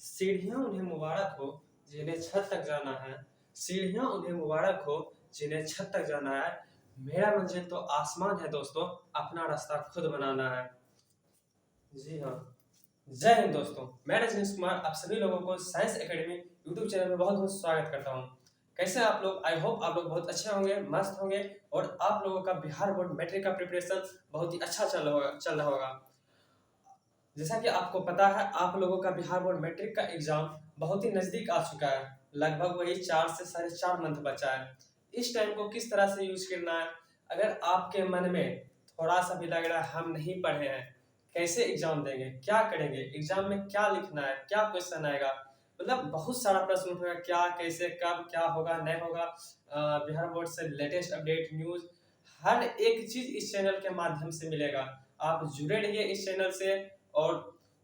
सीढ़ियाँ उन्हें मुबारक हो जिन्हें छत तक जाना है। सीढ़ियाँ उन्हें मुबारक हो जिन्हें छत तक जाना है। मेरा मंजिल तो आसमान है दोस्तों, अपना रास्ता खुद बनाना है। जी हाँ, जय हिंद दोस्तों। मैं रजनीश कुमार आप सभी लोगों को साइंस एकेडमी यूट्यूब चैनल में बहुत बहुत स्वागत करता हूँ। कैसे हैं आप लोग? आई होप आप लोग बहुत अच्छे होंगे, मस्त होंगे और आप लोगों का बिहार बोर्ड मैट्रिक का प्रिपरेशन बहुत ही अच्छा चल रहा होगा। जैसा कि आपको पता है, आप लोगों का बिहार बोर्ड मैट्रिक का एग्जाम बहुत ही नज़दीक आ चुका है। लगभग वही 4 से साढ़े 4 मंथ बचा है। इस टाइम को किस तरह से यूज करना है? अगर आपके मन में थोड़ा सा भी लग रहा है हम नहीं पढ़े हैं, कैसे एग्जाम देंगे, क्या करेंगे, एग्जाम में क्या लिखना है, क्या क्वेश्चन आएगा, मतलब बहुत सारा प्रश्न उठेगा, क्या कैसे कब क्या होगा नहीं होगा। बिहार बोर्ड से लेटेस्ट अपडेट न्यूज हर एक चीज इस चैनल के माध्यम से मिलेगा। आप जुड़े रहिए इस चैनल से और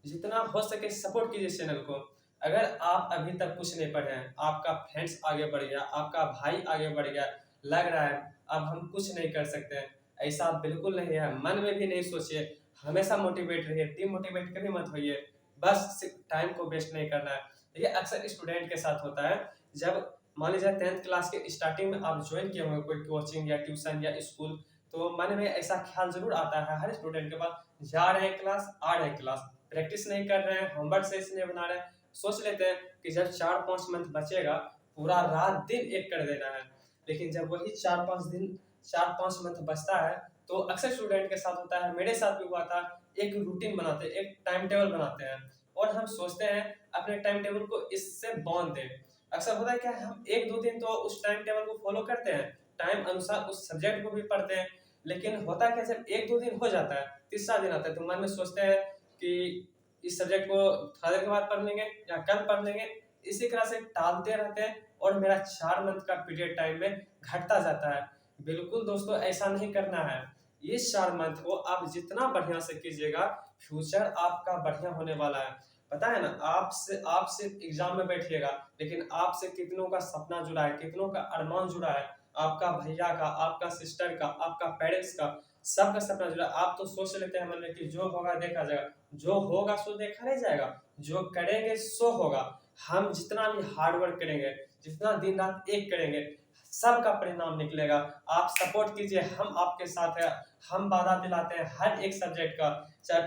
जितना हो सके सपोर्ट कीजिए इस चैनल को। अगर आप अभी तक कुछ नहीं पढ़े हैं, आपका फ्रेंड्स आगे बढ़ गया, आपका भाई आगे बढ़ गया, लग रहा है अब हम कुछ नहीं कर सकते हैं, ऐसा बिल्कुल नहीं है। मन में भी नहीं सोचिए, हमेशा मोटिवेट रहिए, डिमोटिवेट कभी मत होइए। बस टाइम को वेस्ट नहीं करना है। देखिए अक्सर स्टूडेंट के साथ होता है, जब मान लीजिए 10th क्लास के स्टार्टिंग में आप ज्वाइन किए होंगे कोई कोचिंग या ट्यूशन या स्कूल, तो मन में ऐसा ख्याल जरूर आता है हर स्टूडेंट के पास, जा रहे हैं क्लास, आ रहे हैं क्लास, प्रैक्टिस नहीं कर रहे हैं, होमवर्क सही से नहीं बना रहे हैं। सोच लेते हैं कि जब 4-5 मंथ बचेगा पूरा रात दिन एक कर देना है। लेकिन जब वही 4-5 मंथ बचता है तो अक्सर स्टूडेंट के साथ होता है, मेरे साथ भी हुआ था, एक रूटीन बनाते हैं, एक टाइम टेबल बनाते हैं और हम सोचते हैं अपने टाइम टेबल को इससे बांध दें। अक्सर होता है क्या, हम 1-2 दिन तो उस टाइम टेबल को फॉलो करते हैं, टाइम अनुसार उस सब्जेक्ट को भी पढ़ते हैं, लेकिन होता क्या, जब 1-2 दिन हो जाता है, तीसरा दिन आता है तो मन में सोचते हैं कि इस सब्जेक्ट को थोड़ा देर के बाद पढ़ लेंगे या कल पढ़ लेंगे। इसी तरह से टालते रहते हैं और मेरा 4 मंथ का पीरियड टाइम में घटता जाता है। बिल्कुल दोस्तों ऐसा नहीं करना है। इस 4 मंथ को आप जितना बढ़िया से कीजिएगा, फ्यूचर आपका बढ़िया होने वाला है। पता है ना, आप सिर्फ एग्जाम में बैठिएगा, लेकिन आपसे कितनों का सपना जुड़ा है, कितनों का अरमान जुड़ा है, आपका भैया का, आपका सिस्टर का, आपका पेरेंट्स का, सबका सपना जुड़ा। आप तो सोच लेते हैं मन में कि जो होगा देखा जाएगा, जो होगा सो देखा नहीं जाएगा, जो करेंगे सो होगा। हम जितना भी हार्ड वर्क करेंगे, जितना दिन रात एक करेंगे, सबका परिणाम निकलेगा। आप सपोर्ट कीजिए, हम आपके साथ हैं। हम वादा दिलाते हैं हर एक सब्जेक्ट का, चाहे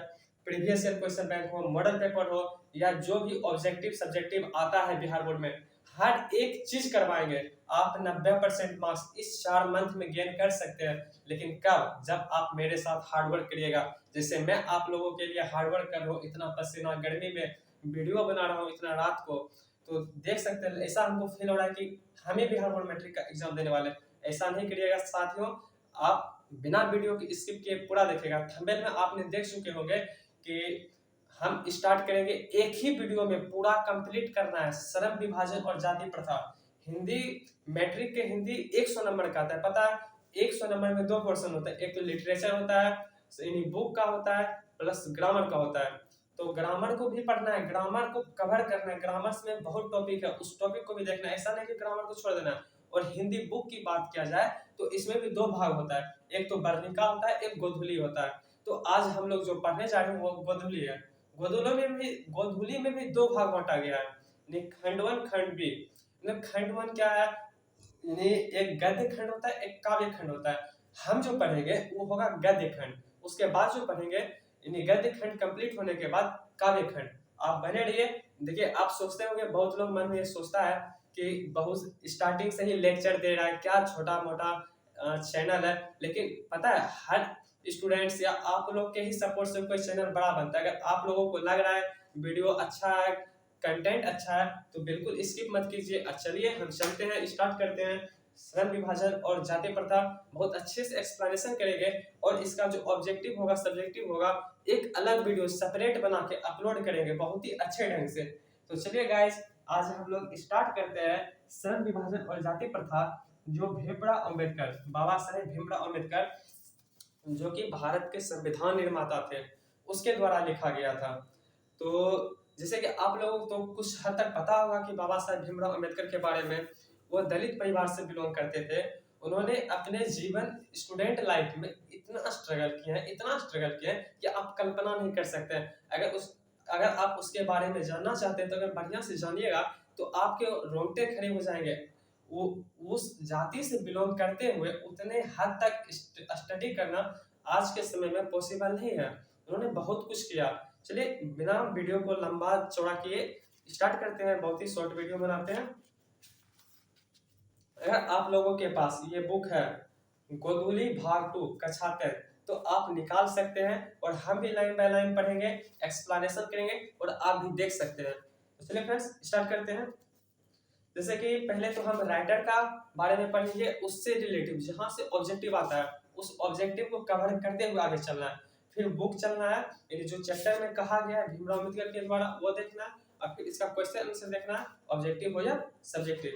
प्रीवियस ईयर क्वेश्चन बैंक हो, मॉडल पेपर हो या जो भी ऑब्जेक्टिव सब्जेक्टिव आता है बिहार बोर्ड में, हर एक चीज करवाएंगे। आप 90% मार्क्स इस 4 मंथ में गेन कर सकते हैं, लेकिन कब? जब आप मेरे साथ हार्ड वर्क करिएगा। जैसे मैं आप लोगों के लिए हार्ड वर्क कर रहा हूँ, इतना पसीना गर्मी में वीडियो बना रहा हूँ इतना रात को, तो देख सकते हैं ऐसा हमको फील हो रहा है कि हमें बिहार बोर्ड मैट्रिक का एग्जाम देने वाले। ऐसा नहीं करिएगा साथियों, आप बिना वीडियो की स्किप किए पूरा देखिएगा। थंबनेल में आपने देख चुके होंगे कि हम स्टार्ट करेंगे एक ही वीडियो में पूरा कंप्लीट करना है श्रम विभाजन और जाति प्रथा। हिंदी मैट्रिक के हिंदी 100 नंबर का आता है, पता है? 100 नंबर में 2 पोर्शन होता है, एक तो लिटरेचर होता है, यानी बुक का होता है, प्लस ग्रामर का होता है। तो ग्रामर को भी पढ़ना है, ग्रामर को कवर करना है, ग्रामर में बहुत टॉपिक है, उस टॉपिक को भी देखना है, ऐसा नहीं कि ग्रामर को छोड़ देना है। और हिंदी बुक की बात किया जाए तो इसमें भी 2 भाग होता है, एक तो वर्णिका होता है, एक गोधूली होता है। तो आज हम लोग जो पढ़ने जा रहे हैं वो गोधूली है। गोधूली में भी 2 भाग बांटा गया है, यानी खंड 1 खंड बी। मतलब खंड 1 क्या है, यानी एक गद्य खंड होता है, एक काव्य खंड होता है। हम जो पढ़ेंगे वो होगा गद्य खंड, उसके बाद जो पढ़ेंगे यानी गद्य खंड कंप्लीट होने के बाद काव्य खंड। आप बने रहिए। देखिए आप सोचते होंगे, बहुत लोग मन में ये सोचता है कि बहुत स्टार्टिंग से ही लेक्चर दे रहा है, क्या छोटा मोटा चैनल है, लेकिन पता है हर स्टूडेंट्स या आप लोग के ही सपोर्ट से कोई चैनल बड़ा बनता है। अगर आप लोगों को लग रहा है वीडियो अच्छा है, कंटेंट अच्छा है, तो बिल्कुल स्किप मत कीजिए। चलिए हम चलते हैं, स्टार्ट करते हैं। श्रम विभाजन और जाति प्रथा बहुत अच्छे से एक्सप्लेनेशन करेंगे और इसका जो ऑब्जेक्टिव होगा, सब्जेक्टिव होगा, एक अलग वीडियो सेपरेट बना के अपलोड करेंगे बहुत ही अच्छे ढंग से। तो चलिए गाइस, आज हम लोग स्टार्ट करते हैं श्रम विभाजन और जाति प्रथा, जो भीमराव अंबेडकर, बाबा साहेब भीमराव अंबेडकर, जो कि भारत के संविधान निर्माता थे, उसके द्वारा लिखा गया था। तो जैसे कि आप लोगों को तो कुछ हद तक पता होगा कि बाबा साहेब भीमराव अंबेडकर के बारे में। वो दलित परिवार से बिलोंग करते थे। उन्होंने अपने जीवन स्टूडेंट लाइफ में इतना स्ट्रगल किया है, इतना स्ट्रगल किया है कि आप कल्पना नहीं कर सकते हैं। अगर उस अगर आप उसके बारे में जानना चाहते हैं तो अगर बढ़िया से जानिएगा तो आपके रोंगटे खड़े हो जाएंगे। वो उस जाति से बिलोंग करते हुए उतने हद तक स्टडी करना आज के समय में पॉसिबल नहीं है। उन्होंने बहुत कुछ किया। चलिए बिना वीडियो को लंबा चौड़ा किए स्टार्ट करते हैं, बहुत ही शॉर्ट वीडियो बनाते हैं। अगर आप लोगों के पास ये बुक है गोदुली भाग 2 कक्षा 10 तो आप निकाल सकते हैं और हम भी लाइन बाय लाइन पढ़ेंगे, एक्सप्लेनेशन करेंगे और आप भी देख सकते हैं। तो चलिए फ्रेंड्स स्टार्ट करते हैं। जैसे कि पहले तो हम राइटर का बारे में पढ़ेंगे, उससे रिलेटिव जहां से ऑब्जेक्टिव आता है उस ऑब्जेक्टिव को कवर करते हुए आगे चलना है। फिर बुक चलना है, यानी जो चैप्टर में कहा गया है भीमराव अम्बेडकर के द्वारा वो देखना है, और फिर इसका क्वेश्चन आंसर देखना है, ऑब्जेक्टिव हो या सब्जेक्टिव।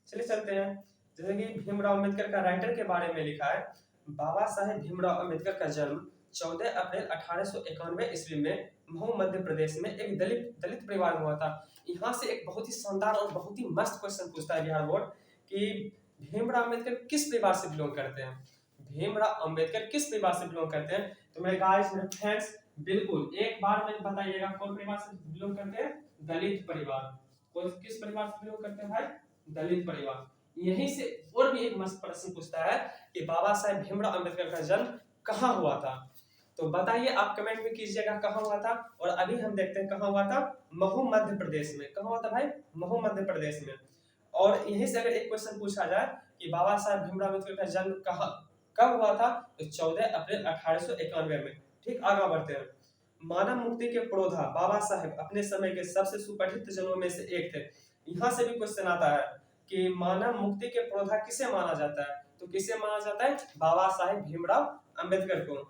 चलिए चलते हैं। जैसे कि भीमराव अम्बेडकर का राइटर के बारे में लिखा है, बाबा साहेब भीमराव अम्बेडकर का जन्म 14 अप्रैल 1891 ईस्वी में महू मध्य प्रदेश में एक दलित परिवार में हुआ था। यहाँ से एक बहुत ही शानदार और बहुत ही मस्त क्वेश्चन पूछता है बिहार बोर्ड कि भीमराव अम्बेडकर किस परिवार से बिलोंग करते हैं। भीमराव अम्बेडकर किस परिवार से बिलोंग करते हैं? तो मेरे गाइस, मेरे फ्रेंड्स, बिल्कुल एक बार में बताइएगा कौन परिवार से बिलोंग करते हैं? दलित परिवार। कौन किस परिवार से बिलोंग करते हैं भाई? दलित परिवार। यहीं से और भी एक मस्त प्रश्न पूछता है कि बाबा साहेब भीमराव अम्बेडकर का जन्म कहाँ हुआ था। तो बताइए, आप कमेंट में कीजिएगा कहाँ हुआ था। और अभी हम देखते हैं कहाँ हुआ था, महू मध्य प्रदेश में। कहाँ हुआ था भाई? महू मध्य प्रदेश में। और यहीं से अगर एक क्वेश्चन पूछा जाए कि बाबा साहेब भीमराव अम्बेडकर का जन्म कब हुआ था, तो 14 अप्रैल 1891 में। ठीक, आगे बढ़ते हैं। मानव मुक्ति के पुरोधा बाबा साहेब अपने समय के सबसे सुप्रसिद्ध जनों में से एक थे। यहाँ से भी क्वेश्चन आता है कि मानव मुक्ति के पुरोधा किसे माना जाता है, तो किसे माना जाता है? बाबा साहेब भीमराव अम्बेडकर को।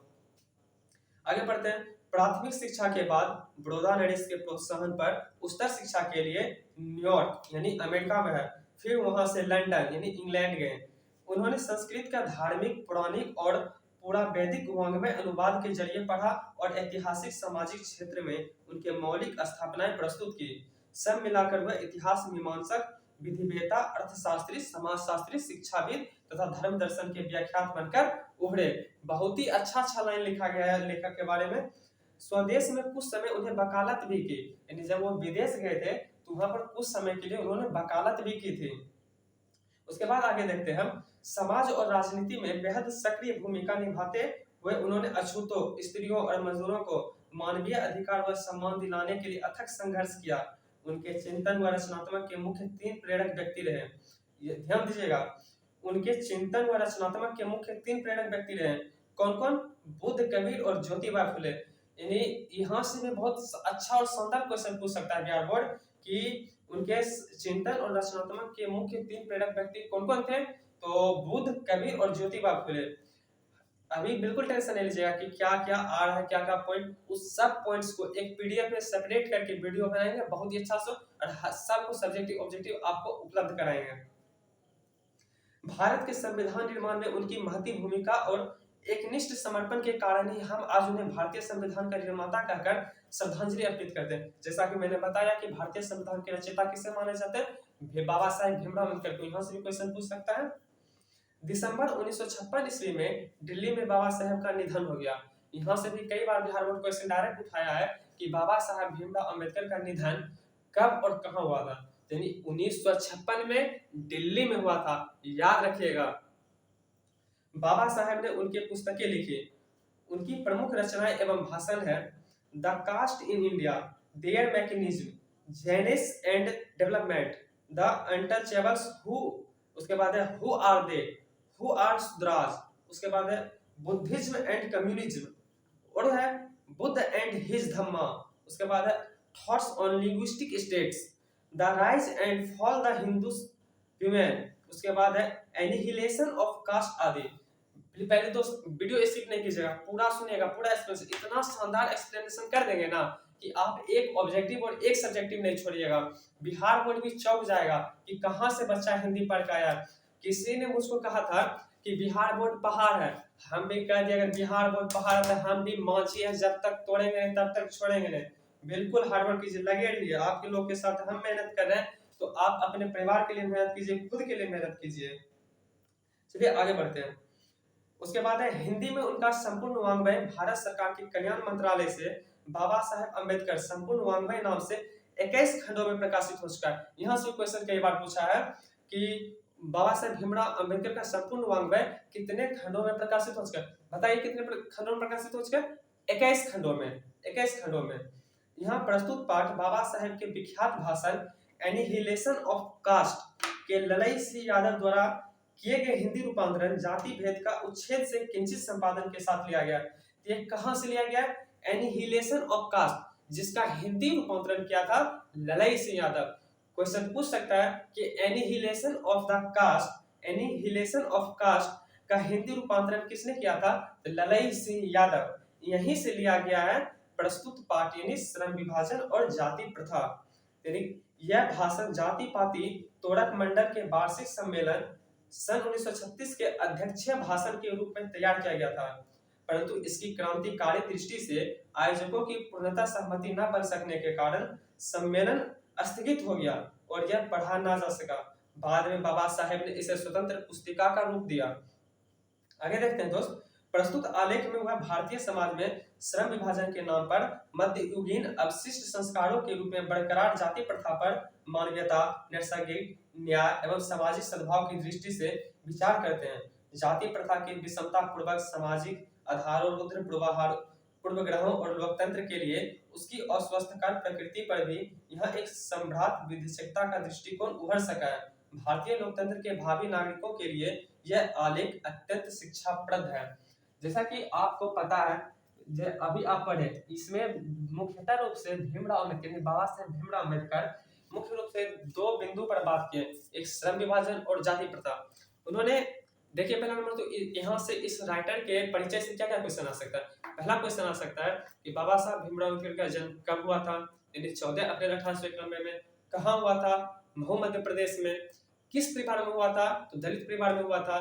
आगे बढ़ते हैं। प्राथमिक शिक्षा के बाद बड़ौदा नरेश के प्रोत्साहन पर उच्चतर शिक्षा के लिए न्यूयॉर्क यानी अमेरिका में है, फिर वहां से लंदन यानी इंग्लैंड गए। उन्होंने संस्कृत का धार्मिक, पौराणिक और पूरा वैदिक वाङ्मय अनुवाद के जरिए पढ़ा और ऐतिहासिक सामाजिक क्षेत्र में उनके मौलिक स्थापनाएं प्रस्तुत की। सब मिलाकर वह इतिहास मीमांसक, विधिवेता, अर्थशास्त्री, समाजशास्त्री, शिक्षाविद तथा धर्म दर्शन के व्याख्यात बनकर उभरे। बहुत ही अच्छा लाइन लिखा गया है लेखक के बारे में। स्वदेश में कुछ समय उन्हें वकालत भी की, यानी जब वो विदेश गए थे तो वहां पर कुछ समय के लिए उन्होंने वकालत भी की थी। उसके बाद आगे देखते हैं हम। समाज और राजनीति में बेहद सक्रिय भूमिका निभाते हुए उन्होंने अछूतों, स्त्रियों और मजदूरों को मानवीय अधिकार व सम्मान दिलाने के लिए अथक संघर्ष किया। उनके चिंतन व रचनात्मक के मुख्य 3 प्रेरक व्यक्ति रहे। ये ध्यान दीजिएगा, उनके चिंतन व रचनात्मक के मुख्य 3 प्रेरक व्यक्ति रहे। कौन कौन? बुद्ध, कबीर और ज्योतिबा फुले। यानी यहाँ से भी बहुत अच्छा और शानदार क्वेश्चन पूछ सकता है बिहार बोर्ड कि उनके चिंतन और रचनात्मक के मुख्य 3 प्रेरक व्यक्ति कौन कौन थे। तो बुद्ध, कबीर और ज्योतिबा फुले। अभी बिल्कुल टेंशन नहीं लीजिएगा कि क्या क्या आ रहा है, क्या क्या पॉइंट, उस सब पॉइंट्स को एक पीडीएफ में सेपरेट करके वीडियो बनाएंगे बहुत ही अच्छा से, और सबको सब्जेक्टिव ऑब्जेक्टिव आपको उपलब्ध कराएंगे। भारत के संविधान निर्माण में उनकी महती भूमिका और एकनिष्ठ समर्पण के कारण ही हम आज उन्हें भारतीय संविधान का निर्माता कहकर श्रद्धांजलि अर्पित करते हैं। जैसा कि मैंने बताया कि भारतीय संविधान के रचयिता किसे माने जाते हैं? बाबा साहेब भीमराव अम्बेडकर को। यहाँ से भी क्वेश्चन पूछ सकता है। दिसंबर 1956 ईस्वी में दिल्ली में बाबा साहेब का निधन हो गया। यहाँ से भी कई बार बिहार बोर्ड क्वेश्चन डायरेक्ट उठाया है कि बाबा साहेब भीमराव अम्बेडकर का निधन कब और कहाँ हुआ था। यानी 1956 में दिल्ली में हुआ था, याद रखिएगा। बाबा साहेब ने उनके पुस्तकें लिखी। उनकी प्रमुख रचनाएं एवं भाषण है the caste in India, their mechanism, genesis and development, the untouchables who, उसके बाद है who are they, who are Shudras, उसके बाद है बुद्धिज्म एंड कम्युनिज्म, और है बुद्ध एंड हिज धम्मा, उसके बाद है thoughts on linguistic states, the rise and fall the Hindus women, उसके बाद है एनिहिलेशन ऑफ कास्ट आदि। पहले तो वीडियो स्किप नहीं कीजिएगा, पूरा सुनिएगा, पूरा एक्सप्लेनेशन, इतना शानदार एक्सप्लेनेशन कर देंगे ना कि आप एक ऑब्जेक्टिव और एक सब्जेक्टिव नहीं छोड़िएगा। बिहार बोर्ड भी चौंक जाएगा कि कहां से बच्चा हिंदी पढ़ के आया। किसी ने मुझको कहा था कि बिहार बोर्ड पहाड़ है, हम भी कह दिए अगर बिहार बोर्ड पहाड़ है तो हम भी मांझी है, जब तक तोड़ेंगे नहीं तब तक छोड़ेंगे नहीं। बिल्कुल हार्ड वर्क कीजिए, लगे रहिए। आपके लोग के साथ हम मेहनत कर रहे हैं तो आप अपने परिवार के लिए मेहनत कीजिए, खुद के लिए मेहनत कीजिए। चलिए आगे बढ़ते हैं। उसके बाद है हिंदी में उनका संपूर्ण वाङ्मय भारत सरकार के कल्याण मंत्रालय से बाबा साहेब अम्बेडकर संपूर्ण वाङ्मय नाम से 21 खंडों में प्रकाशित हो चुका है। यहाँ से क्वेश्चन कई बार पूछा है कि बाबा साहेब भीमराव अम्बेडकर का संपूर्ण वाङ्मय कितने खंडों में प्रकाशित हो चुका है? बताइए कितने खंडों में प्रकाशित हो चुका है? 21 खंडों में, 21 खंडों में। यहाँ प्रस्तुत पाठ बाबा साहेब के विख्यात भाषण एनिहिलेशन ऑफ कास्ट के ललई सिंह यादव द्वारा किए गए हिंदी रूपांतरण जाति भेद का उच्छेद से किंचित संपादन के साथ लिया गया। ये कहां से लिया गया? एनिहिलेशन ऑफ कास्ट, जिसका हिंदी रूपांतरण किया था ललई सिंह यादव। क्वेश्चन पूछ सकता है कि annihilation of the caste, annihilation of caste का हिंदी रूपांतरण किसने किया था? तो ललई सिंह यादव। यहीं से लिया गया है प्रस्तुत पाठ यानी श्रम विभाजन और जाति प्रथा। यानी यह भाषण जाति पाति तोड़क मंडल के वार्षिक सम्मेलन सन 1936 के अध्यक्षीय भाषण के रूप में तैयार किया गया था, परंतु इसकी क्रांतिकारी दृष्टि से आयोजकों की पूर्णतः सहमति न बन सकने के कारण सम्मेलन स्थगित हो गया और यह पढ़ा ना जा सका। बाद में बाबा साहेब ने इसे स्वतंत्र पुस्तिका का रूप दिया। आगे देखते हैं दोस्त, प्रस्तुत आलेख में वह भारतीय समाज में श्रम विभाजन के नाम पर मध्ययुगीन अवशिष्ट संस्कारों के रूप में बरकरार जाति प्रथा पर मानवीयता, नैसर्गिक न्याय एवं सामाजिक सद्भाव की दृष्टि से विचार करते हैं। जाति प्रथा के विषमता पूर्वक सामाजिक आधारों, रुद्र पूर्वग्रहों और लोकतंत्र के लिए उसकी अस्वस्थकर प्रकृति पर भी यह एक सम्भ्रात विधिशक्ता का दृष्टिकोण उभर सका है। भारतीय लोकतंत्र के भावी नागरिकों के लिए यह आलेख अत्यंत शिक्षाप्रद है। जैसा कि आपको पता है, अभी आप पढ़े, इसमें मुख्यतः रूप से भीमराव अम्बेडकर, बाबा साहेब भीमराव अम्बेडकर मुख्य रूप से दो बिंदु पर बात किए, एक श्रम विभाजन और जाति प्रथा। उन्होंने देखिए, पहला नंबर तो यहाँ से इस राइटर के परिचय से क्या क्या क्वेश्चन आ सकता है? पहला क्वेश्चन आ सकता है कि बाबा साहब भीमराव अम्बेडकर का जन्म कब हुआ था? यानी 14 अप्रैल 1891 में। कहाँ हुआ था? महू मध्य प्रदेश में। किस परिवार में हुआ था? तो दलित परिवार में हुआ था।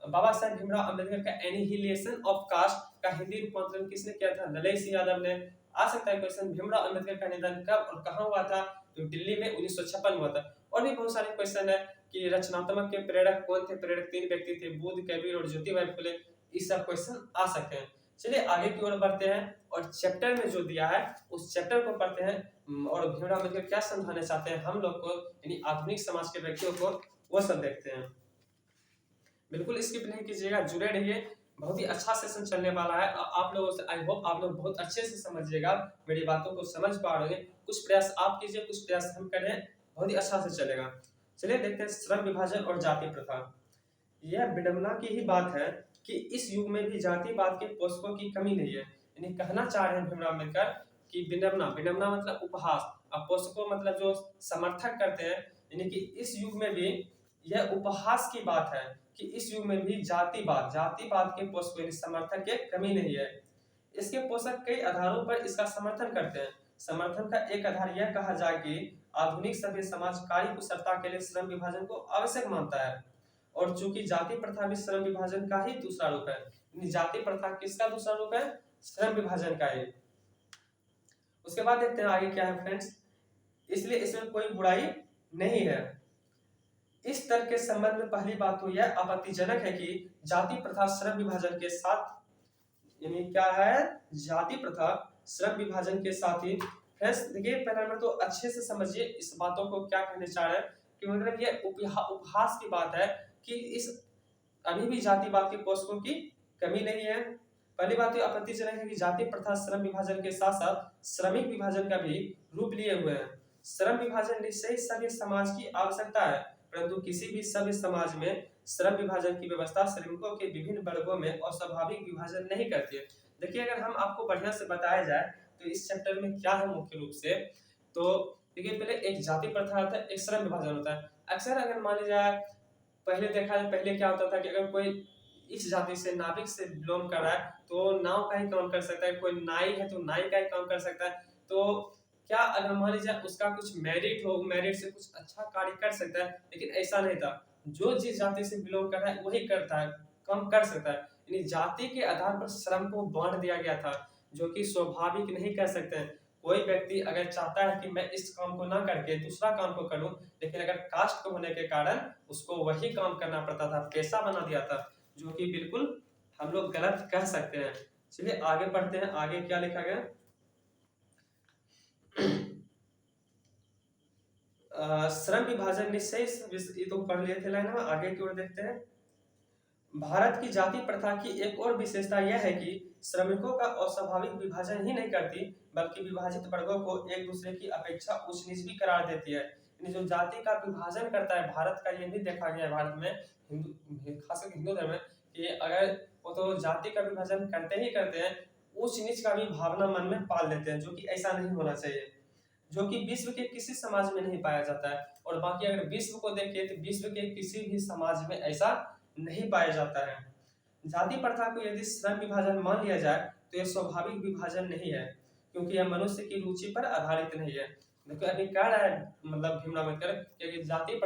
बाबा साहेब भीमराव अम्बेडकर का एनिहिलेशन ऑफ कास्ट का हिंदी रूपांतरण किसने किया था? ललई सिंह यादव ने। आ सकता है क्वेश्चन, भीमराव अम्बेडकर का निधन कब और कहाँ हुआ था? तो दिल्ली में 1956 में हुआ था। और भी बहुत सारे क्वेश्चन है कि रचनात्मक के प्रेरक कौन थे? प्रेरक 3 व्यक्ति थे, बुद्ध, कबीर और ज्योतिबा फुले। ये सब क्वेश्चन आ सकते हैं। चलिए आगे की ओर बढ़ते हैं और चैप्टर में जो दिया है उस चैप्टर को पढ़ते हैं और भीमराव अम्बेडकर क्या समझाना चाहते हैं हम लोग को, यानी आधुनिक समाज के व्यक्तियों को, वो सब देखते हैं। बिल्कुल स्किप नहीं कीजिएगा, जुड़े रहिए, बहुत ही अच्छा सेशन चलने वाला है। आप लोगों से आई होप आप लोग बहुत अच्छे से समझिएगा, मेरी बातों को समझ पा रहे हैं। कुछ प्रयास आप कीजिए, कुछ प्रयास हम करें, बहुत ही अच्छा से चलेगा। चलिए देखते हैं श्रम विभाजन और जाति प्रथा। यह विडंबना की ही बात है कि इस युग में भी जातिवाद के पोषकों की कमी नहीं है। यानी कहना चाह रहे हैं भीमराव अम्बेडकर कि विडंबना मतलब उपहास, और पोषकों मतलब जो समर्थक करते हैं, यानी कि इस युग में भी यह उपहास की बात है कि इस युग में भी जातिवाद के पोषकों यानी समर्थक के कमी नहीं है। इसके पोषक कई आधारों पर इसका समर्थन करते हैं। समर्थन का एक आधार यह कहा जाए कि आधुनिक सभ्य समाज कार्य कुशलता के लिए श्रम विभाजन को आवश्यक मानता है, और चूंकि जाति प्रथा भी श्रम विभाजन का ही दूसरा रूप है। जाति प्रथा किसका दूसरा रूप है? श्रम विभाजन का ही। उसके बाद देखते हैं आगे क्या है फ्रेंड्स। इसलिए इसमें कोई बुराई नहीं है। इस तर्क के संबंध में पहली बात तो यह आपत्तिजनक है कि जाति प्रथा श्रम विभाजन के साथ, यानी क्या है, जाति प्रथा श्रम विभाजन के साथ ही। फ्रेंड्स देखिए, पहला नंबर तो अच्छे से समझिए इस बातों को क्या कहने चाह रहे हैं कि मतलब ये उपहास की बात है कि इस अभी भी जातिवाद के पोषकों की कमी नहीं है। पहली बात तो आपत्तिजनक है कि जाति प्रथा श्रम विभाजन के साथ साथ श्रमिक विभाजन का भी रूप लिए हुए हैं। श्रम विभाजन निश्चय सभ्य समाज की आवश्यकता है, परंतु किसी भी सभ्य समाज में श्रम विभाजन की व्यवस्था श्रमिकों के विभिन्न वर्गों में अस्वाभाविक विभाजन नहीं करती है। देखिए, अगर हम आपको बढ़िया से बताया जाए तो इस चैप्टर में क्या है मुख्य रूप से, तो देखिए पहले एक जाति प्रथा होता है, एक श्रम विभाजन होता है। अक्सर अगर मान लिया जाए, पहले देखा जाए, पहले क्या होता था कि अगर कोई इस जाति से, नाविक से बिलोंग कर रहा है तो नाव का ही काम कर सकता है, कोई नाई है तो नाई का ही काम कर सकता है। तो क्या अगर मान लीजिए उसका कुछ मेरिट हो, मेरिट से कुछ अच्छा कार्य कर सकता है, लेकिन ऐसा नहीं था। जो जिस जाति से बिलोंग कर रहा है वही करता है, काम कर सकता है। यानी जाति के आधार पर श्रम को बांट दिया गया था, जो कि स्वाभाविक नहीं कर सकते हैं। कोई व्यक्ति अगर चाहता है कि मैं इस काम को ना करके दूसरा काम को करूं, लेकिन अगर कास्ट को होने के कारण उसको वही काम करना पड़ता था, पेशा बना दिया था, जो कि बिल्कुल हम लोग गलत कह सकते हैं। चलिए आगे बढ़ते हैं, आगे क्या लिखा गया। श्रम विभाजन निश्चय ये तो पढ़ लिए थे लाइन में, आगे की ओर देखते हैं। भारत की जाति प्रथा की एक और विशेषता यह है कि श्रमिकों का अस्वाभाविक विभाजन ही नहीं करती, बल्कि विभाजित वर्गों को एक दूसरे की अपेक्षा उच्च नीच भी करार देती है। यानी जो जाति का विभाजन करता है भारत का, ये भी देखा गया है भारत में, हिंदू खासकर हिंदू धर्म में, कि अगर वो तो जाति का विभाजन करते ही करते हैं, उच्च नीच का भी भावना मन में पाल लेते हैं, जो कि ऐसा नहीं होना चाहिए, जो कि विश्व के किसी समाज में नहीं पाया जाता है। और बाकी अगर विश्व को देखें तो विश्व के किसी भी समाज में ऐसा नहीं पाया जाता है। जाति प्रथा को यदि श्रम विभाजन मान लिया जाए तो यह स्वाभाविक विभाजन नहीं है, क्योंकि यह मनुष्य की रुचि पर आधारित नहीं है। देखो अभी कह रहा है मतलब भीमराव अम्बेडकर कि जाति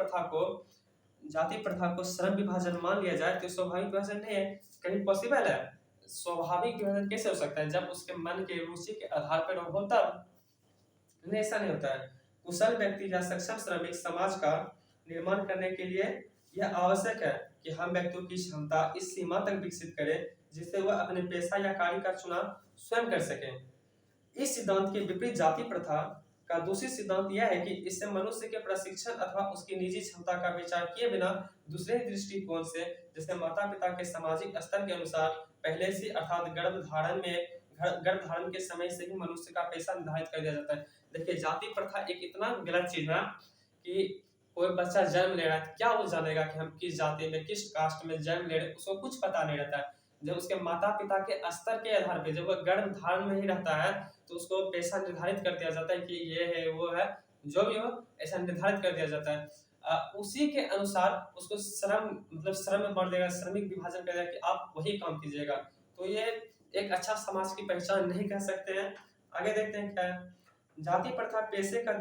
प्रथा को श्रम विभाजन मान लिया जाए तो स्वाभाविक विभाजन नहीं है, कहीं पॉसिबल है? स्वाभाविक विभाजन कैसे हो सकता है? जब उसके मन के रुचि के आधार पर हो तब। नहीं, ऐसा नहीं होता है। कुशल व्यक्ति या सक्षम श्रमिक समाज का निर्माण करने के लिए यह आवश्यक है कि हम व्यक्तियों की क्षमता इस सीमा तक विकसित करें जिससे वह अपने पेशा या कार्य का चुनाव स्वयं कर सकें। इस सिद्धांत के विपरीत जाति प्रथा का दूसरी सिद्धांत यह है कि इससे मनुष्य के प्रशिक्षण अथवा उसकी निजी क्षमता का विचार किए बिना दूसरे दृष्टिकोण से, जैसे माता पिता के सामाजिक स्तर के अनुसार पहले से अर्थात गर्भधारण के समय से ही मनुष्य का पेशा निर्धारित कर दिया जाता है। देखिए जाति प्रथा एक इतना गलत चीज है कि कोई बच्चा जन्म ले रहा है, क्या वो जानेगा कि हम किस जाति में किस कास्ट में जन्म ले रहे हैं, उसको कुछ पता नहीं रहता है। जब उसके माता पिता के स्तर के आधार पे जब वह गर्भ धारण में ही रहता है तो उसको पेशा निर्धारित कर दिया जाता है कि ये है वो है, जो भी हो ऐसा निर्धारित कर दिया जाता है। उसी के अनुसार उसको श्रम में बढ़ देगा, श्रमिक विभाजन कर देगा कि आप वही काम कीजिएगा। तो ये एक अच्छा समाज की पहचान नहीं कह सकते हैं। आगे देखते हैं क्या है। जाति प्रथा पेशे का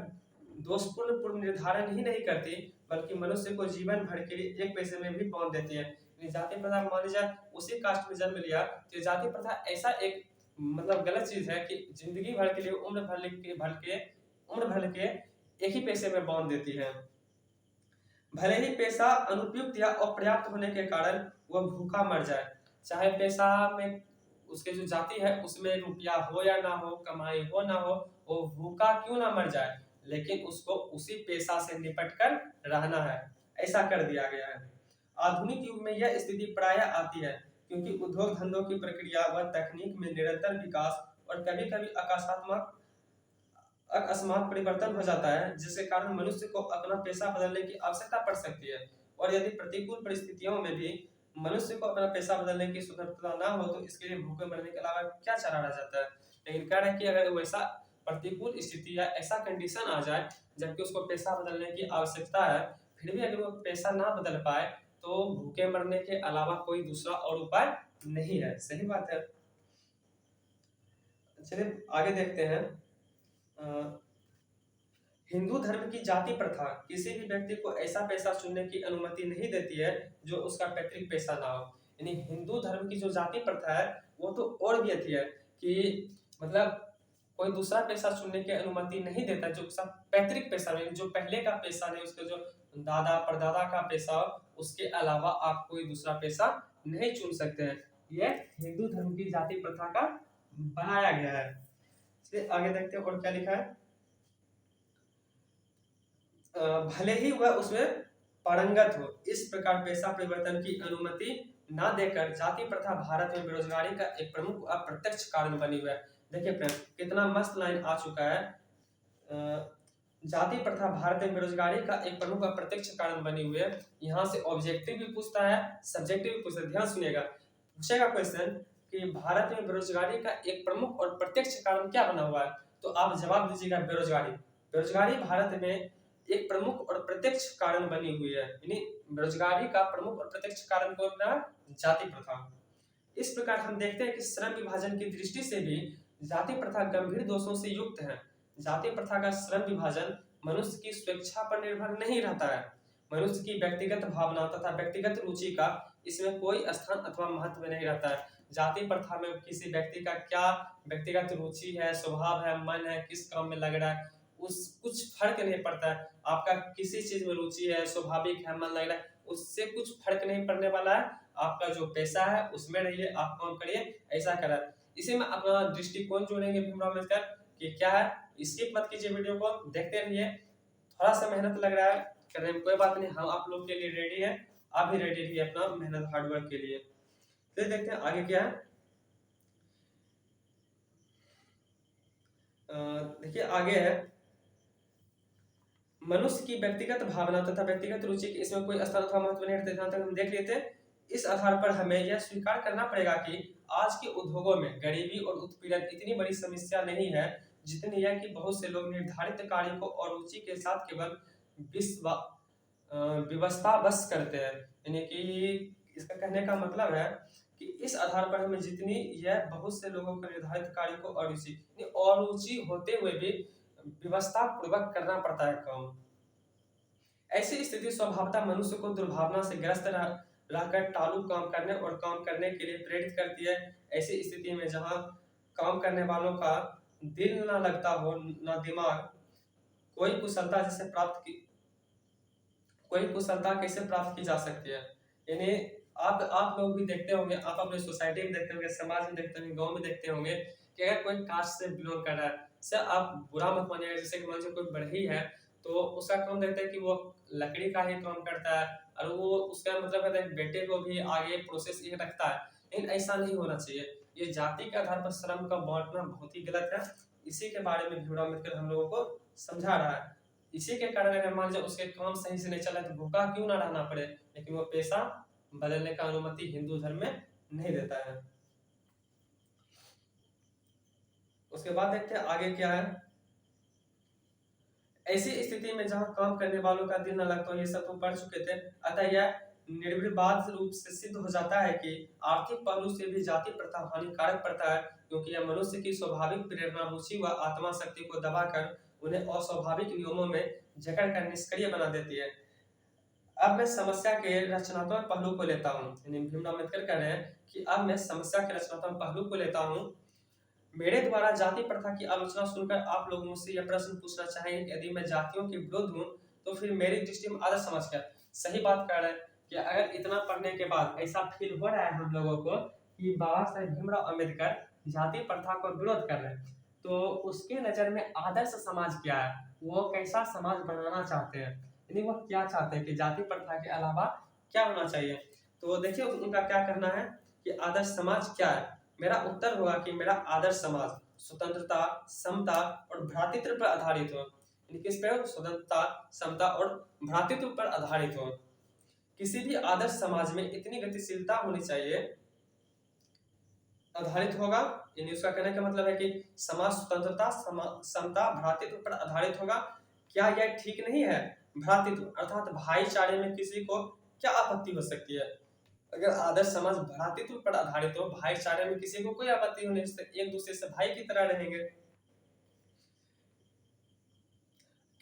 दोषपूर्ण पूर्व निर्धारण ही नहीं करती, बल्कि मनुष्य को जीवन भर के लिए एक पेशे में भी बांध देती है। जाति प्रथा मान लीजिए उसी कास्ट में जन्म लिया तो जाति प्रथा ऐसा एक मतलब गलत चीज है कि जिंदगी भर के लिए उम्र भर के एक ही पेशे में बांध देती है। भले ही पेशा अनुपयुक्त या अपर्याप्त होने के कारण वह भूखा मर जाए, चाहे पेशा में उसके जो जाति है उसमें रुपया हो या ना हो, कमाई हो ना हो, वो भूखा क्यों ना मर जाए, लेकिन उसको उसी पेशा से निपट कर रहना है, ऐसा कर दिया गया है। आधुनिक युग में यह स्थिति प्रायः आती है क्योंकि उद्योग धंधों की प्रक्रिया व तकनीक में निरंतर विकास और कभी कभी अकस्मात परिवर्तन हो जाता है, जिसके कारण मनुष्य को अपना पेशा बदलने की आवश्यकता पड़ सकती है। और यदि प्रतिकूल परिस्थितियों में भी मनुष्य को अपना पेशा बदलने की स्वतंत्रता ना हो तो इसके लिए भूखे मरने के अलावा क्या चारा रह जाता है। लेकिन कह रहे हैं कि अगर वैसा प्रतिकूल स्थिति या ऐसा कंडीशन आ जाए जबकि उसको पेशा बदलने की आवश्यकता है, फिर भी अगर वो पेशा ना बदल पाए तो भूखे मरने के अलावा कोई दूसरा और उपाय नहीं है। सही बात है। चलिए आगे देखते हैं। हिंदू धर्म की जाति प्रथा किसी भी व्यक्ति को ऐसा पेशा चुनने की अनुमति नहीं देती है जो उसका पैतृक पेशा ना हो। यानी हिंदू धर्म की जो जाति प्रथा है वो तो और भी अच्छी है कि मतलब कोई दूसरा पेशा चुनने की अनुमति नहीं देता, जो उसका पैतृक पेशा नहीं, जो पहले का पेशा नहीं, उसके जो दादा परदादा का पेशा हो उसके अलावा आप कोई दूसरा पेशा नहीं चुन सकते हैं। ये हिंदू धर्म की जाति प्रथा का बनाया गया है। चलिए आगे देखते हैं और क्या लिखा है। भले ही वह उसमें पारंगत हो, इस प्रकार पेशा परिवर्तन की अनुमति न देकर जाति प्रथा भारत में बेरोजगारी का एक प्रमुख अप्रत्यक्ष कारण बनी हुई है। देखिए फ्रेंड कितना मस्त लाइन आ चुका है। जाति प्रथा भारत में बेरोजगारी का एक प्रमुख अप्रत्यक्ष कारण बनी हुई है। यहाँ से ऑब्जेक्टिव भी पूछता है, सब्जेक्टिव भी पूछता है। ध्यान सुनिएगा, पूछेगा क्वेश्चन कि भारत में बेरोजगारी का एक प्रमुख और प्रत्यक्ष कारण क्या बना हुआ है, तो आप जवाब दीजिएगा बेरोजगारी। बेरोजगारी भारत में एक प्रमुख और प्रत्यक्ष कारण बनी हुई है। यानी बेरोजगारी का प्रमुख और प्रत्यक्ष कारण कौन रहा? जाति प्रथा। इस प्रकार हम देखते हैं कि श्रम विभाजन की दृष्टि से भी जाति प्रथा गंभीर दोषों से युक्त है। जाति प्रथा का श्रम विभाजन मनुष्य की स्वेच्छा पर निर्भर नहीं रहता है। मनुष्य की व्यक्तिगत भावना तथा व्यक्तिगत रुचि का इसमें कोई स्थान अथवा महत्व नहीं रहता है। जाति प्रथा में किसी व्यक्ति का क्या व्यक्तिगत रुचि है, स्वभाव है, मन है, किस काम में लग रहा है, उस कुछ फर्क नहीं पड़ता है। आपका किसी चीज में रुचि है, स्वाभाविक है, मन लग रहा है, उससे कुछ फर्क नहीं पड़ने वाला है। आपका जो पैसा है उसमें रहिए, आप काम करिए, ऐसा करा। इसी में अपना दृष्टिकोण जोड़ेंगे भीमराव अम्बेडकर कि क्या है, स्किप मत कीजिए, वीडियो को देखते रहिए। थोड़ा सा मेहनत लग रहा है करने में, कोई बात नहीं, हम आप लोग के लिए रेडी है, आप भी रेडी रहिए अपना मेहनत हार्डवर्क के लिए। फिर देखते हैं आगे क्या है। देखिए आगे है, मनुष्य की व्यक्तिगत भावना तथा व्यक्तिगत रुचि की इसमें कोई स्थान अथवा महत्व नहीं रहते, जहां तक हम देख लेते हैं। इस आधार पर हमें यह स्वीकार करना पड़ेगा कि आज के उद्योगों में गरीबी और उत्पीड़न इतनी बड़ी समस्या नहीं है जितनी यह कि बहुत से लोग निर्धारित कार्य को और रुचि के साथ केवल विवशता बस करते हैं। यानी कि इसका कहने का मतलब है कि इस आधार पर हमें जितनी यह बहुत से लोगों को निर्धारित कार्य को अरुचि होते हुए भी व्यवस्था पूर्वक करना पड़ता है काम। ऐसी स्थिति स्वभावतः मनुष्य को दुर्भावना से ग्रस्त रहकर टालू काम करने और काम करने के लिए प्रेरित करती है। ऐसी स्थिति में जहां काम करने वालों का दिल ना लगता हो ना दिमाग, कोई कुशलता कैसे प्राप्त की जा सकती है। यानी आप लोग भी देखते होंगे, आप अपने सोसाइटी में देखते होंगे, समाज में देखते होंगे, गांव में देखते होंगे कि अगर कोई कास्ट से बिलोंग कर रहा है, सर आप बुरा मत मानिएगा, जैसे कि मान लीजिए कोई बढ़ई है तो उसका काम देखते हैं कि वो लकड़ी का ही काम करता है और वो उसका मतलब कहते हैं बेटे को भी आगे प्रोसेस ये रखता है, लेकिन ऐसा नहीं होना चाहिए। ये जाति के आधार पर श्रम का बांटना बहुत ही गलत है। इसी के बारे में भीमराव अम्बेडकर हम लोगों को समझा रहा है। इसी के कारण अगर मान लीजिए उसके काम सही से नहीं चला तो भूखा क्यों ना रहना पड़े, लेकिन वो पेशा बदलने का अनुमति हिंदू धर्म में नहीं देता है। उसके बाद देखते हैं आगे क्या है। ऐसी स्थिति में जहां काम करने वालों का दिल न लगता हो, ये सब तो पढ़ चुके थे, अतः यह निर्विवाद रूप से सिद्ध हो जाता है कि आर्थिक पहलू से भी जाति प्रथा हानिकारक पड़ता है, क्योंकि यह मनुष्य की स्वाभाविक प्रेरणा, रुचि व आत्मा शक्ति को दबाकर उन्हें अस्वाभाविक नियमों में जकड़ कर निष्क्रिय बना देती है। अब मैं समस्या के रचनात्मक पहलू को लेता हूँ। भीमराव अम्बेडकर कह रहे हैं कि अब मैं समस्या के रचनात्मक पहलू को लेता हूँ। मेरे द्वारा जाति प्रथा की आलोचना सुनकर आप लोग मुझसे यह प्रश्न पूछना चाहेंगे कि यदि मैं जातियों के विरुद्ध हूँ तो फिर मेरी दृष्टि में आदर्श समाज क्या। सही बात कर रहे हैं कि अगर इतना पढ़ने के बाद ऐसा फील हो रहा है हम लोगों को कि बाबा साहेब भीमराव अम्बेडकर जाति प्रथा को विरोध कर रहे हैं, तो उसके नजर में आदर्श समाज क्या है, वो कैसा समाज बनाना चाहते हैं, यानी वो क्या चाहते हैं कि जाति प्रथा के अलावा क्या होना चाहिए। तो देखिए उनका क्या कहना है कि आदर्श समाज क्या है। मेरा उत्तर होगा कि मेरा आदर्श समाज स्वतंत्रता, समता और भ्रातृत्व पर आधारित हो। किस पे? स्वतंत्रता, समता और भ्रातृत्व पर आधारित हो। किसी भी आदर्श समाज में इतनी गतिशीलता होनी चाहिए, आधारित होगा, यानी उसका कहने का मतलब है कि समाज स्वतंत्रता, समता, भ्रातृत्व पर आधारित होगा। क्या यह ठीक नहीं है? भ्रातृत्व अर्थात भाईचारे में किसी को क्या आपत्ति हो सकती है? अगर आदर्श समाज भ्रातृत्व पर आधारित हो, भाईचारे में किसी को कोई आपत्ति नहीं, एक दूसरे से भाई की तरह रहेंगे।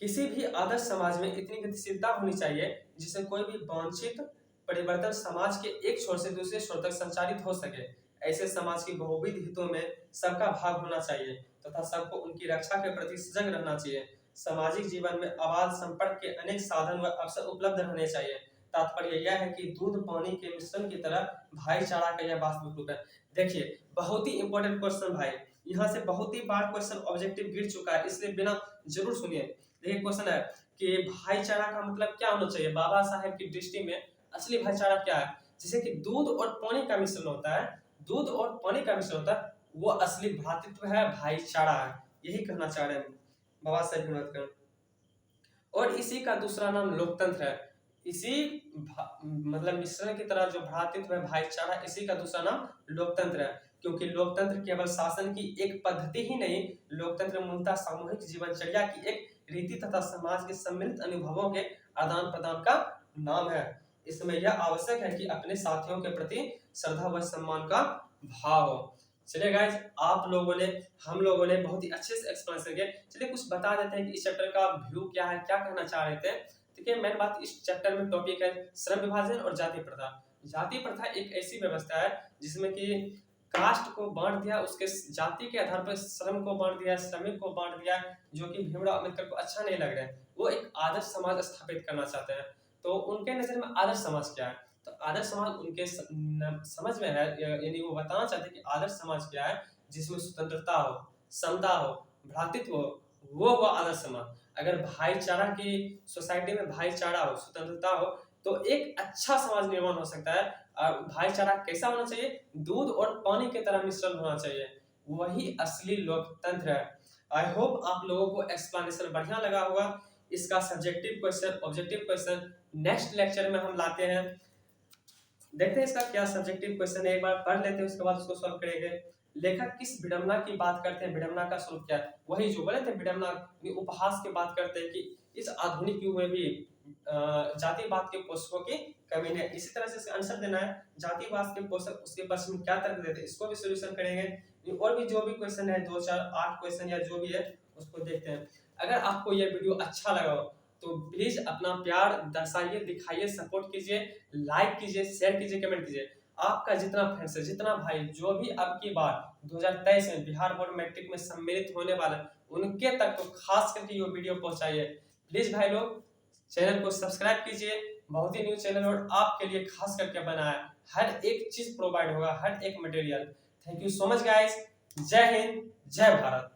किसी भी आदर्श समाज में इतनी गतिशीलता होनी चाहिए जिससे कोई भी वांछित परिवर्तन समाज के एक छोर से दूसरे छोर तक संचालित हो सके। ऐसे समाज की बहुविध हितों में सबका भाग होना चाहिए तथा सबको उनकी रक्षा के प्रति सजग रहना चाहिए। सामाजिक जीवन में आवाज संपर्क के अनेक साधन व अवसर उपलब्ध रहने चाहिए। तात्पर्य यह है कि दूध पानी के मिश्रण की तरह भाईचारा का यह वास्तविक रूप है। देखिए बहुत ही इंपॉर्टेंट क्वेश्चन भाई, यहाँ से बहुत ही बार क्वेश्चन ऑब्जेक्टिव गिर चुका है, इसलिए बिना जरूर सुनिए। देखिए क्वेश्चन है कि भाईचारा का मतलब क्या होना चाहिए बाबा साहेब की दृष्टि में, असली भाईचारा क्या है। जैसे कि दूध और पानी का मिश्रण होता है, दूध और पानी का मिश्रण होता है, वो असली भ्रातृत्व है, भाईचारा है, यही कहना चाह रहे हैं बाबा साहेब अम्बेडकर। और इसी का दूसरा नाम लोकतंत्र है। इसी मतलब मिश्रण की तरह जो भ्रातृत्व है, भाईचारा, इसी का दूसरा नाम लोकतंत्र है। क्योंकि लोकतंत्र केवल शासन की एक पद्धति ही नहीं, लोकतंत्र मूलतः सामूहिक जीवनचर्या की एक रीति तथा समाज के सम्मिलित अनुभवों के आदान प्रदान का नाम है। इसमें यह आवश्यक है कि अपने साथियों के प्रति श्रद्धा व सम्मान का भाव हो। चलिए गाइज, हम लोगों ने बहुत ही अच्छे से एक्सप्लेनेशन किया। चलिए कुछ बता देते हैं कि इस चैप्टर का व्यू क्या है, क्या कहना चाह रहे थे। देखिए मेन बात इस चैप्टर में टॉपिक है श्रम विभाजन और जाति प्रथा। जाति प्रथा एक ऐसी व्यवस्था है जिसमें कि कास्ट को बांट दिया, उसके जाति के आधार पर श्रम को बांट दिया, श्रमिक को बांट दिया, जो कि भीमराव अम्बेडकर को अच्छा नहीं लग रहा है। वो एक आदर्श समाज स्थापित करना चाहते हैं। तो उनके नजर में आदर्श समाज क्या है, तो आदर्श समाज उनके समझ में है, यानी वो बताना चाहते हैं कि आदर्श समाज क्या है जिसमें स्वतंत्रता हो, समता हो, भ्रातृत्व हो वो हुआ आदर्श समाज। अगर भाईचारा की सोसाइटी में भाईचारा हो, स्वतंत्रता हो, तो एक अच्छा समाज निर्माण हो सकता है। और भाईचारा कैसा होना चाहिए? दूध और पानी की तरह मिश्रण होना चाहिए, वही असली लोकतंत्र है। आई होप आप लोगों को एक्सप्लेनेशन बढ़िया लगा होगा। इसका subjective question, objective question next lecture में हम लाते हैं। देखते हैं इसका क्या सब्जेक्टिव क्वेश्चन है, एक बार पढ़ लेते हैं, उसके बाद उसको सॉल्व करेंगे। लेखक किस विडंबना की बात करते हैं? विडंबना का स्वरूप क्या है? वही जो बोले थे विडंबना, उपहास की बात करते हैं कि इस आधुनिक युग में भी जातिवाद के पोषकों की कमी है। इसी तरह से इसका आंसर देना है, जातिवाद के पोषक उसके प्रश्न में क्या तर्क देते हैं, इसको भी सोल्यूशन करेंगे। और भी जो भी क्वेश्चन है 2 4 8 क्वेश्चन या जो भी है उसको देखते हैं। अगर आपको यह वीडियो अच्छा लगा हो तो प्लीज अपना प्यार दर्शाइए, दिखाइए, सपोर्ट कीजिए, लाइक कीजिए, शेयर कीजिए, कमेंट कीजिए। आपका जितना फ्रेंड्स है, जितना भाई जो भी अब की बार 2023 में बिहार बोर्ड मैट्रिक में सम्मिलित होने वाला है, उनके तक तो खास करके ये वीडियो पहुंचाइए। प्लीज भाई लोग चैनल को सब्सक्राइब कीजिए, बहुत ही न्यू चैनल और आपके लिए खास करके बनाया है। हर एक चीज प्रोवाइड होगा, हर एक material. Thank you so much guys. जय हिंद, जय भारत।